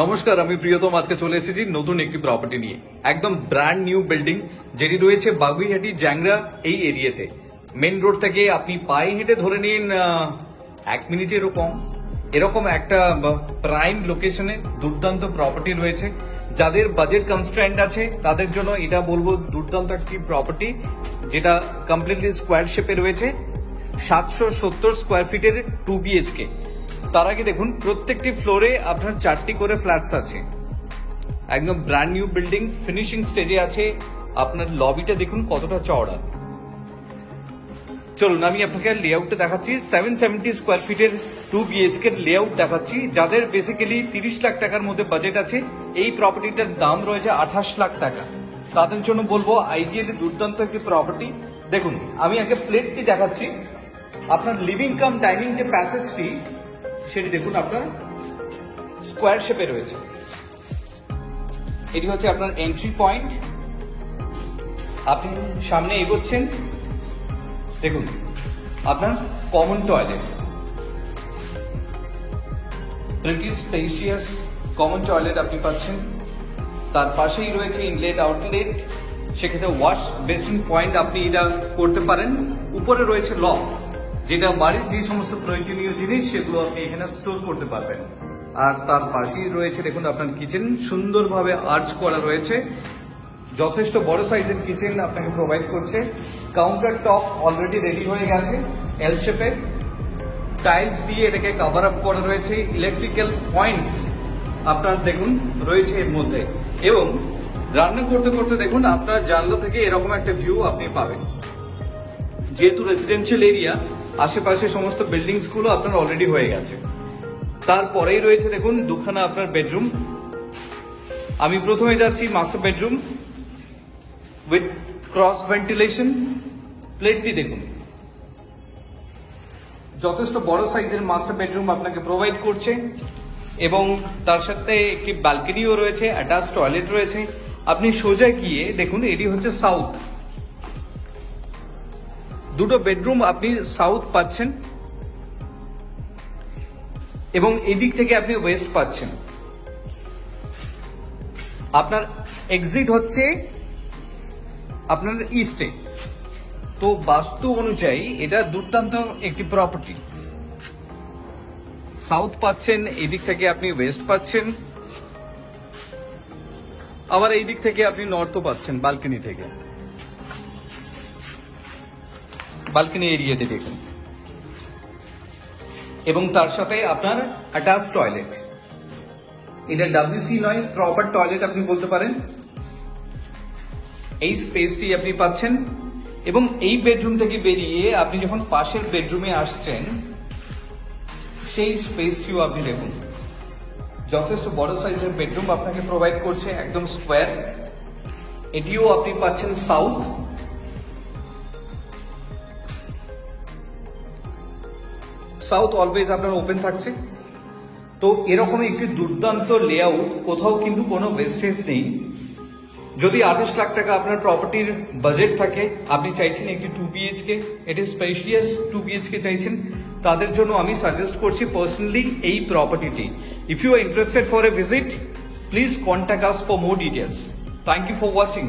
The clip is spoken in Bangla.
নমস্কার, আমি প্রিয়তম আজকে চলে এসেছি নতুন একটি প্রপার্টি নিয়ে। একদম ব্র্যান্ড নিউ বিল্ডিং, যেটি রয়েছে বাগুইহাটি জ্যাংরা এই এরিয়াতে। মেন রোড থেকে আপনি পায়ে হেঁটে ধরে নিন 1 মিনিটেরও কম, এরকম একটা প্রাইম লোকেশনে দুর্দান্ত প্রপার্টি রয়েছে। যাদের বাজেট কনস্ট্যান্ট আছে তাদের জন্য এটা বলবো দুর্দান্ত একটি প্রপার্টি, যেটা কমপ্লিটলি স্কোয়ার শেপে রয়েছে। 770 স্কোয়ার ফিটের 2 BHK। তার আগে দেখুন, প্রত্যেকটি ফ্লোরে আপনার 4টি করে ফ্ল্যাটস আছে। একদম ব্র্যান্ড নিউ বিল্ডিং, ফিনিশিং স্টেজে আছে। আপনার লবিটা দেখুন কতটা চওড়া। চলুন আমি আপনাকে লেআউটটা দেখাচ্ছি। 770 স্কোয়ার ফিটের 2 BHK লেআউট দেখাচ্ছি। যাদের বেসিক্যালি 30 লাখ টাকার মধ্যে বাজেট আছে, এই প্রপার্টিটার দাম রয়েছে 28 লাখ টাকা। তাদের জন্য বলবো আইডিয়ালি দুর্দান্ত একটি প্রপার্টি। দেখুন আমি আগে প্লেটটি দেখাচ্ছি। আপনার লিভিং কাম ডাইনিং যে প্যাসেজটি, সেটি দেখুন আপনার স্কোয়ার শেপে রয়েছে। এটি হচ্ছে আপনার এন্ট্রি পয়েন্ট। আপনি সামনে এগোচ্ছেন, দেখুন আপনার common toilet, pretty spacious common toilet আপনি পাচ্ছেন। তার পাশেই রয়েছে ইনলেট আউটলেট, সেক্ষেত্রে ওয়াশ বেসিন পয়েন্ট আপনি এটা করতে পারেন। উপরে রয়েছে লক, যেটা বাড়ির যে সমস্ত প্রয়োজনীয় জিনিস সেগুলো আপনি এখানে স্টোর করতে পারবেন। আর তার পাশেই রয়েছে দেখুন আপনার কিচেন, সুন্দরভাবে আর্চ করা রয়েছে। যথেষ্ট বড় সাইজের কিচেন আপনাকে প্রোভাইড করছে। কাউন্টার টপ অলরেডি রেডি হয়ে গেছে এল শেপের, টাইলস দিয়ে এটাকে কভার আপ করা রয়েছে। ইলেকট্রিক্যাল পয়েন্টস আপনার দেখুন রয়েছে এর মধ্যে, এবং রান্না করতে করতে দেখুন আপনার জানলা থেকে এরকম একটা ভিউ আপনি পাবেন। যেহেতু রেসিডেন্সিয়াল এরিয়া, আশেপাশে সমস্ত বিল্ডিংস গুলো আপনার অলরেডি হয়ে গেছে। তারপরেই রয়েছে দেখুন দুখানা আপনার বেডরুম। আমি প্রথমে যাচ্ছি master bedroom with cross ventilation. প্লেটটি দেখুন, যথেষ্ট বড় সাইজের মাস্টার বেডরুম আপনাকে প্রোভাইড করছে, এবং তার সাথে একটি ব্যালকনিও রয়েছে, অ্যাটাচ টয়লেট রয়েছে। আপনি সোজা গিয়ে দেখুন, এটি হচ্ছে সাউথ। দুটো বেডরুম আপনি সাউথ পাচ্ছেন, এবং এদিক থেকে আপনি ওয়েস্ট পাচ্ছেন। আপনার এক্সিট হচ্ছে আপনার ইস্টে। তো বাস্তু অনুযায়ী এটা দুর্দান্ত একটি প্রপার্টি। সাউথ পাচ্ছেন, এদিক থেকে আপনি ওয়েস্ট পাচ্ছেন, আবার এই দিক থেকে আপনি নর্থও পাচ্ছেন বালকনি থেকে। বালকনি এরিয়াতে দেখুন, এবং তার সাথে আপনার অ্যাটাচ টয়লেট। এটা WC নয়, প্রপার টয়লেট আপনি বলতে পারেন। এই স্পেসটি আপনি পাচ্ছেন, এবং এই বেডরুম থেকে বেরিয়ে আপনি যখন পাশের বেডরুমে আসছেন, সেই স্পেসটিও আপনি দেখুন। যথেষ্ট বড় সাইজের বেডরুম আপনাকে প্রোভাইড করছে, একদম স্কোয়ার। এটিও আপনি পাচ্ছেন সাউথ। সাউথ অলওয়েজ আপনার ওপেন থাকছে। তো এরকম একটি দুর্দান্ত লেআউট, কোথাও কিন্তু কোনো ওয়েস্টেজ নেই। যদি 28 লাখ টাকা আপনার প্রপার্টির বাজেট থাকে, আপনি চাইছেন একটি 2 BHK, এটি স্পেশিয়াস 2 BHK চাইছেন, তাদের জন্য আমি সাজেস্ট করছি পার্সোনালি এই প্রপার্টিটি। If you are interested for a visit, please contact us for more details. Thank you for watching.